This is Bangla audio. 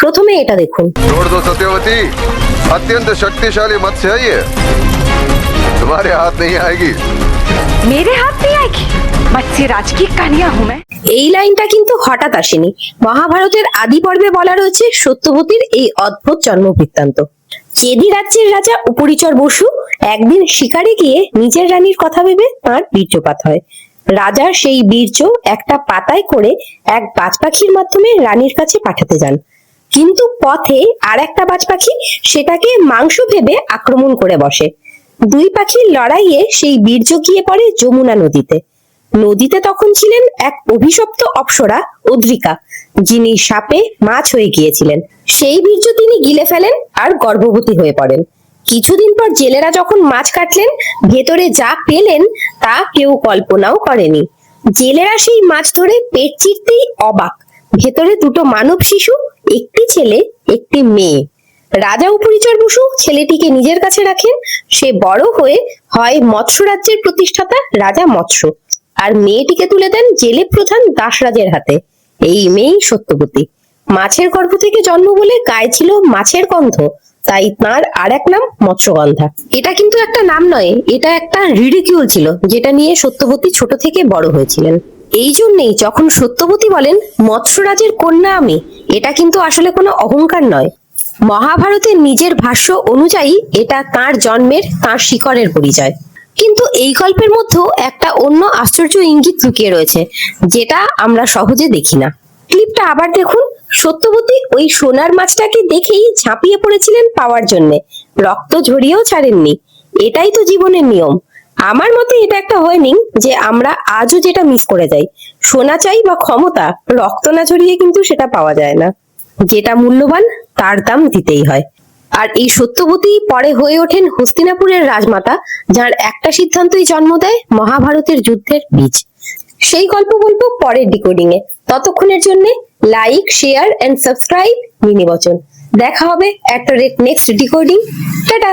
প্রথমে এটা দেখুন। छोड़ दो सत्यवती, अत्यंत शक्तिशाली मत्स्य है ये, तुम्हारे हाथ नहीं आएगी। मेरे हाथ नहीं आएगी, मत्स्यराज की कन्या हूँ मैं। এই লাইনটা কিন্তু হঠাৎ আসেনি। মহাভারতের আদি পর্বে বলা রয়েছে সত্যবতীর এই অদ্ভুত জন্ম বৃত্তান্ত। চেদি রাজ্যের রাজা উপরিচর বসু একদিন শিকারে গিয়ে নিজের রানীর কথা ভেবে তাঁর বীর্যপাত হয়। রাজা সেই বীর্য একটা পাতায় করে এক বাজ পাখির মাধ্যমে রানীর কাছে পাঠাতে যান, কিন্তু পথে আর একটা বাজ পাখি সেটাকে মাংস ভেবে আক্রমণ করে বসে। দুই পাখির লড়াইয়ে সেই বীর্য গিয়ে পড়ে যমুনা নদীতে। নদীতে তখন ছিলেন এক অভিশপ্ত অপ্সরা অদ্রিকা, যিনি সাপে মাছ হয়ে গিয়েছিলেন। সেই বীর্য তিনি গিলে ফেলেন আর গর্ভবতী হয়ে পড়েন। কিছুদিন পর জেলেরা যখন মাছ কাটলেন, ভেতরে যা পেলেন তা কেউ কল্পনাও করেনি। জেলেরা সেই মাছ ধরে পেট চিরতেই অবাক, ভেতরে দুটো মানব শিশু, একটি ছেলে একটি মেয়ে। রাজা উপরিচর বসু ছেলেটিকে নিজের কাছে রাখেন। সে বড় হয়ে হয় মৎস্য রাজ্যের প্রতিষ্ঠাতা রাজা মৎস্য, আর মেয়েটিকে তুলে দেন জেলে প্রধান দাসরাজের হাতে। এই মেয়েই সত্যবতী। মাছের গর্ভ থেকে জন্ম বলে গায়ে ছিল মাছের গন্ধ, তাই তাঁর আর এক নাম মৎস্যগন্ধা। এটা কিন্তু একটা নাম নয়, এটা একটা রিডিকিউল ছিল, যেটা নিয়ে সত্যবতী ছোট থেকে বড় হয়েছিলেন। এই জন্যেই যখন সত্যবতী বলেন মৎস্যরাজের কন্যা আমি, এটা কিন্তু আসলে কোনো অহংকার নয়। মহাভারতের নিজের ভাষ্য অনুযায়ী এটা তাঁর জন্মের, তাঁর শিকড়ের পরিচয়। কিন্তু এই গল্পের মধ্যেও একটা অন্য আশ্চর্য ইঙ্গিত লুকিয়ে রয়েছে, যেটা আমরা সহজে দেখি না। ক্লিপটা আবার দেখুন। সত্যবতী ওই সোনার মাছটাকে দেখেই ঝাঁপিয়ে পড়েছিলেন পাওয়ার জন্যে, রক্ত ঝরিয়েও ছাড়েননি। এটাই তো জীবনের নিয়ম। আমার মতে এটা একটা ওয়ার্নিং যে আমরা আজও যেটা মিস করে যাই, সোনা চাই বা ক্ষমতা, রক্ত না ঝরিয়ে কিন্তু সেটা পাওয়া যায় না। যেটা মূল্যবান তার দাম দিতেই হয়। আর এই সত্যবতী পরে হয়ে ওঠেন হস্তিনাপুরের রাজমাতা, যার একটা সিদ্ধান্তই জন্ম দেয় মহাভারতের যুদ্ধের বীজ। সেই গল্প বলবো পরের ডিকোডিং এ। ততক্ষণের জন্য লাইক, শেয়ার এন্ড সাবস্ক্রাইব মিনি বচন। দেখা হবে একটা নেক্সট ডিকোডিং। টাটা।